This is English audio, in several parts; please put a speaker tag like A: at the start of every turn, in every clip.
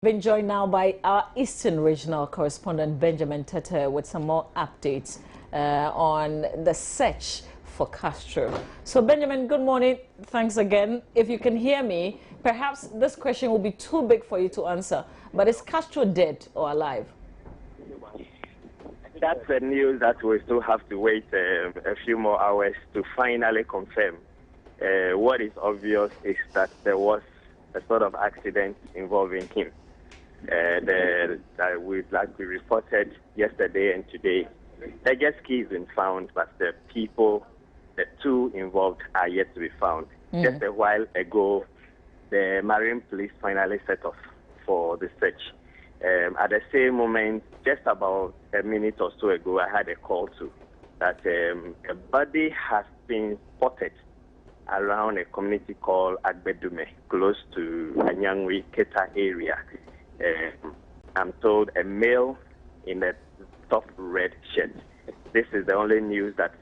A: Been joined now by our Eastern Regional correspondent Benjamin Tete with some more updates on the search for Catro. So Benjamin, good morning. Thanks again. If you can hear me, perhaps this question will be too big for you to answer, but is Catro dead or alive?
B: That's the news that we still have to wait a few more hours to finally confirm. What is obvious is that there was a sort of accident involving him. Like we reported yesterday and today, the jet ski has been found, but the two involved are yet to be found. Just a while ago, the Marine Police finally set off for the search. At the same moment, just about a minute or so ago, I had a call too that a body has been spotted around a community called Agbedume, close to Anyangwi, Keta area. I'm told a male in a top red shirt. This is the only news that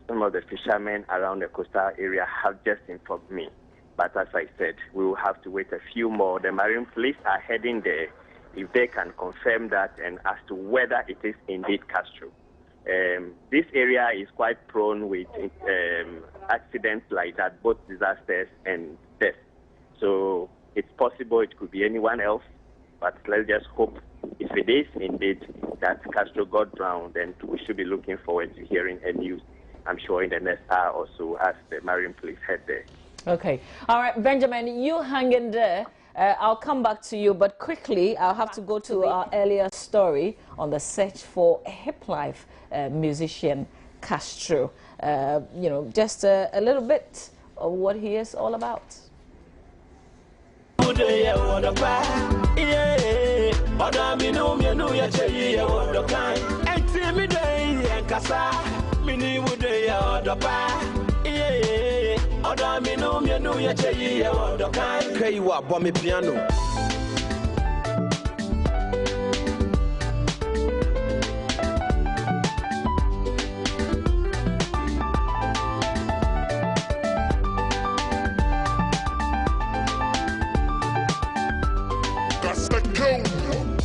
B: some of the fishermen around the coastal area have just informed me. But as I said, we will have to wait a few more. The Marine Police are heading there if they can confirm that and as to whether it is indeed Catro. This area is quite prone with accidents like that, both disasters and death. So it's possible it could be anyone else, but let's just hope if it is indeed that Catro got drowned, then we should be looking forward to hearing a news, I'm sure, in the next hour or so as the Marine Police head there. Okay.
A: All right, Benjamin, you hang in there. I'll come back to you, but quickly, I'll have to go to our earlier story on the search for a Hiplife musician, Catro. You know, just a little bit of what he is all about.
C: Piano.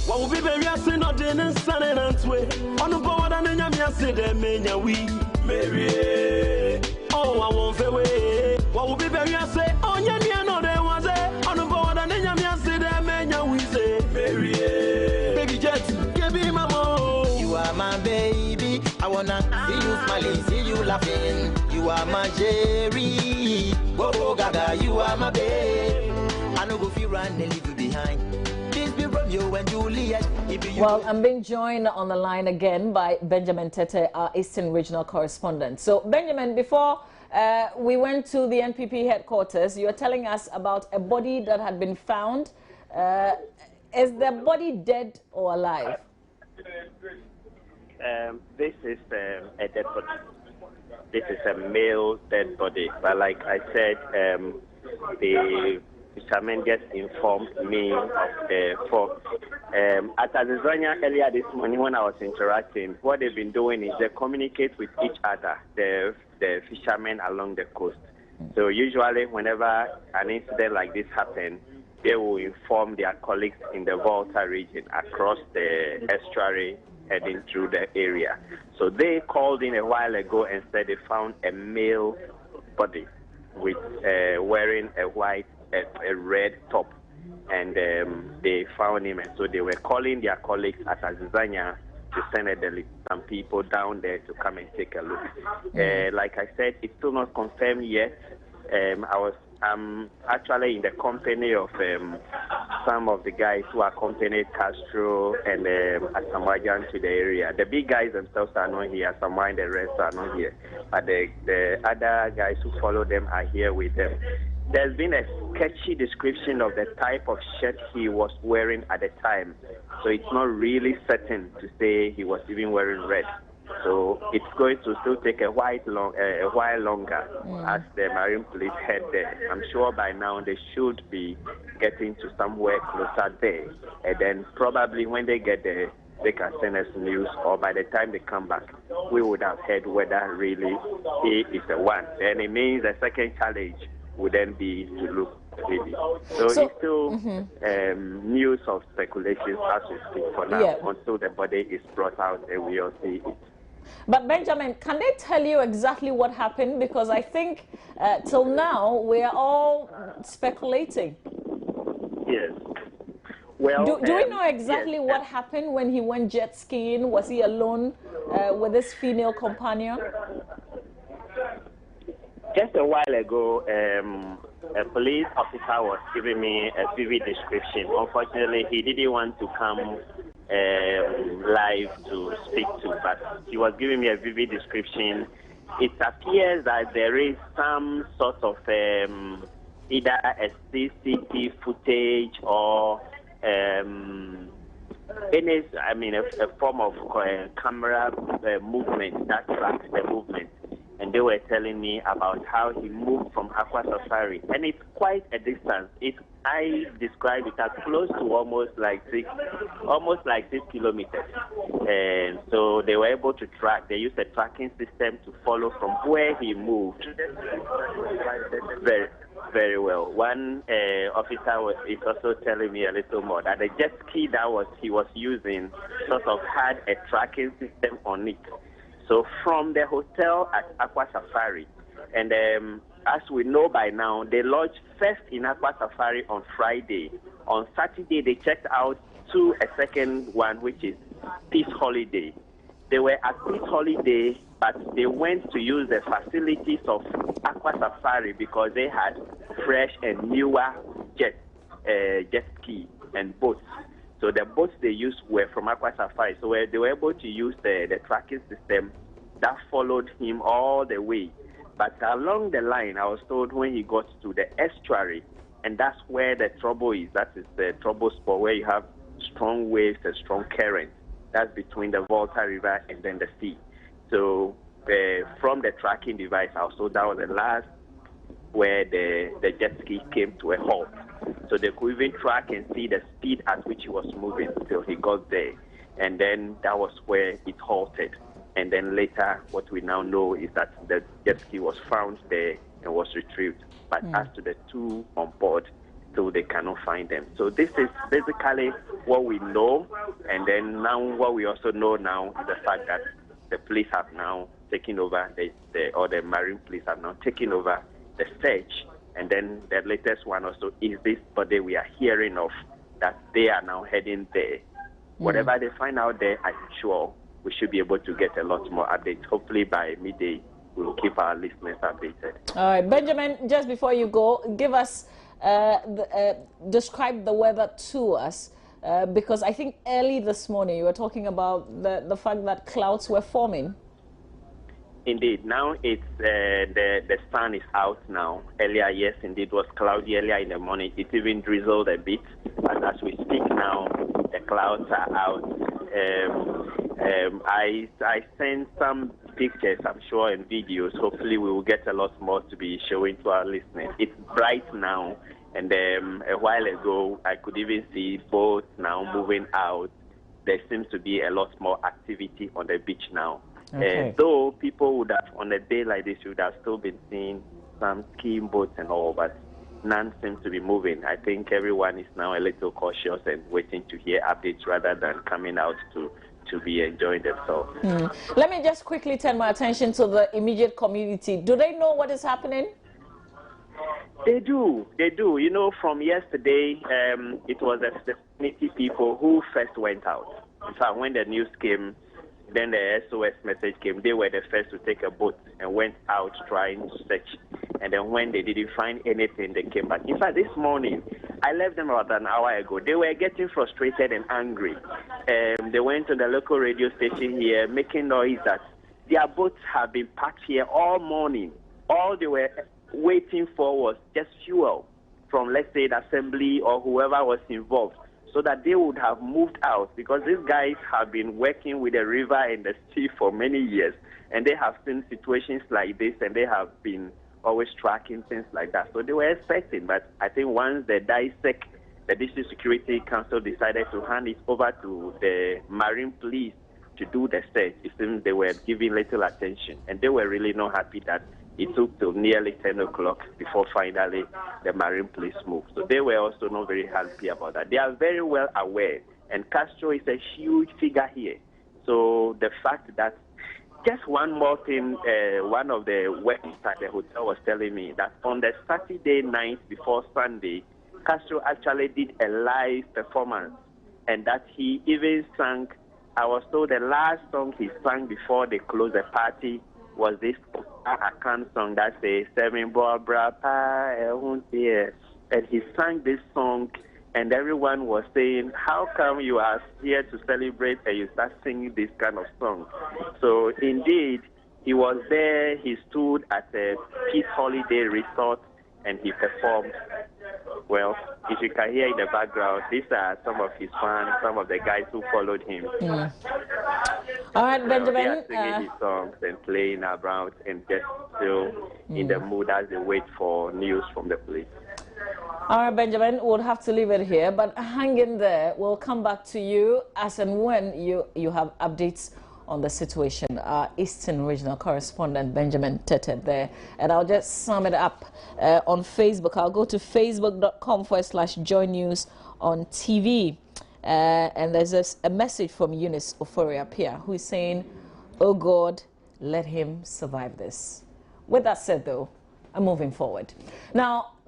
D: What will be very soon or then standing and sway on the board and then you say the mania we Mary. Oh, I won't fail away. What will be very say on your no there was on the board and then you say the mania we say Mary. Baby jet, give me my mom.
E: You are my baby. I wanna see you smiling, see you laughing. You are my Jerry. Whoa, Gaga, you are my babe. I know go feel run and leave you behind.
A: Well, I'm being joined on the line again by Benjamin Tete, our Eastern Regional correspondent. So, Benjamin, before we went to the NPP headquarters, you were telling us about a body that had been found. Is the body dead or alive?
B: This is a dead body. This is a male dead body. But like I said, the fishermen just informed me of the fog. At Azizania earlier this morning when I was interacting, what they've been doing is they communicate with each other, the fishermen along the coast. So usually whenever an incident like this happens, they will inform their colleagues in the Volta region across the estuary heading through the area. So they called in a while ago and said they found a male body with wearing a red top, and they found him, and so they were calling their colleagues at Azizania to send some people down there to come and take a look. Like I said, it's still not confirmed yet. I'm actually in the company of some of the guys who accompanied Catro and Asamoah to the area. The big guys themselves are not here, Asamoah and the rest are not here, but the other guys who follow them are here with them. There's been a sketchy description of the type of shirt he was wearing at the time, so it's not really certain to say he was even wearing red. So it's going to still take a while longer as the Marine Police head there. I'm sure by now they should be getting to somewhere closer there, and then probably when they get there, they can send us news, or by the time they come back, we would have heard whether really he is the one. And it means the second challenge would then be to look for the baby. So it's still news of speculations as we speak for now, until the body is brought out and we all see it.
A: But Benjamin, can they tell you exactly what happened? Because I think till now we are all speculating.
B: Yes. Well,
A: do we know exactly what happened when he went jet skiing? Was he alone with his female companion?
B: Just a while ago, a police officer was giving me a vivid description. Unfortunately, he didn't want to come live to speak to, but he was giving me a vivid description. It appears that there is some sort of either a CCTV footage or a form of camera movement that tracks the movement. And they were telling me about how he moved from Aqua Safari, and it's quite a distance. I describe it as close to almost like 6 kilometers. And so they were able to track. They used a tracking system to follow from where he moved. Very, very well. One officer is also telling me a little more that the jet ski that he was using sort of had a tracking system on it. So from the hotel at Aqua Safari, and as we know by now, they lodged first in Aqua Safari on Friday. On Saturday, they checked out to a second one, which is Peace Holiday. They were at Peace Holiday, but they went to use the facilities of Aqua Safari because they had fresh and newer jet ski and boats. So the boats they used were from Aqua Safari. So they were able to use the tracking system that followed him all the way. But along the line, I was told when he got to the estuary, and that's where the trouble is. That is the trouble spot where you have strong waves and strong currents. That's between the Volta River and then the sea. So from the tracking device, I was told that was the last where the jet ski came to a halt. So they could even track and see the speed at which he was moving till he got there. And then that was where it halted. And then later, what we now know is that the jet ski was found there and was retrieved. But as to the two on board, still they cannot find them. So this is basically what we know. And then now what we also know now is the fact that the police have now taken over, the marine police have now taken over the search. And then the latest one also is this body we are hearing of, that they are now heading there. Whatever they find out there, I'm sure we should be able to get a lot more updates. Hopefully by midday, we will keep our listeners updated. All
A: right, Benjamin, just before you go, give us, describe the weather to us, because I think early this morning you were talking about the fact that clouds were forming.
B: Indeed. Now it's the sun is out now. Earlier, yes, indeed, it was cloudy earlier in the morning. It even drizzled a bit. But as we speak now, the clouds are out. I sent some pictures, I'm sure, and videos. Hopefully, we will get a lot more to be showing to our listeners. It's bright now. And a while ago, I could even see boats now moving out. There seems to be a lot more activity on the beach now. Okay. Though people would have, on a day like this, would have still been seeing some skiing boats and all, but none seems to be moving. I think everyone is now a little cautious and waiting to hear updates rather than coming out to be enjoying themselves.
A: Let me just quickly turn my attention to the immediate community. Do they know what is happening?
B: They do. You know, from yesterday, it was the community people who first went out. In fact, when the news came, then the SOS message came. They were the first to take a boat and went out trying to search. And then when they didn't find anything, they came back. In fact, this morning, I left them about an hour ago. They were getting frustrated and angry. They went to the local radio station here, making noise that their boats have been parked here all morning. All they were waiting for was just fuel from, let's say, the assembly or whoever was involved, so that they would have moved out, because these guys have been working with the river and the sea for many years, and they have seen situations like this, and they have been always tracking things like that. So they were expecting, but I think once the DISEC, the District Security Council, decided to hand it over to the Marine Police to do the search, it seems they were giving little attention, and they were really not happy that it took till nearly 10 o'clock before finally the Marine Police moved. So they were also not very happy about that. They are very well aware, and Catro is a huge figure here. So the fact that, just one more thing, one of the workers at the hotel was telling me that on the Saturday night before Sunday, Catro actually did a live performance, and that he even sang, I was told the last song he sang before they closed the party was this Akan song that says, Seven Barbara Pa, and he sang this song, and everyone was saying, how come you are here to celebrate and you start singing this kind of song? So indeed, he was there, he stood at a Peace Holiday Resort, and he performed. Well, if you can hear in the background, these are some of his fans, some of the guys who followed him.
A: All right, Benjamin.
B: They are singing his songs and playing around and just still in the mood as they wait for news from the police.
A: All right, Benjamin, we'll have to leave it here, but hang in there. We'll come back to you as and when you have updates on the situation. Our Eastern Regional Correspondent Benjamin Tete there. And I'll just sum it up on Facebook. I'll go to facebook.com/Joy News on TV. And there's a message from Eunice Oforia Pia, who is saying, oh God, let him survive this. With that said, though, I'm moving forward. Now,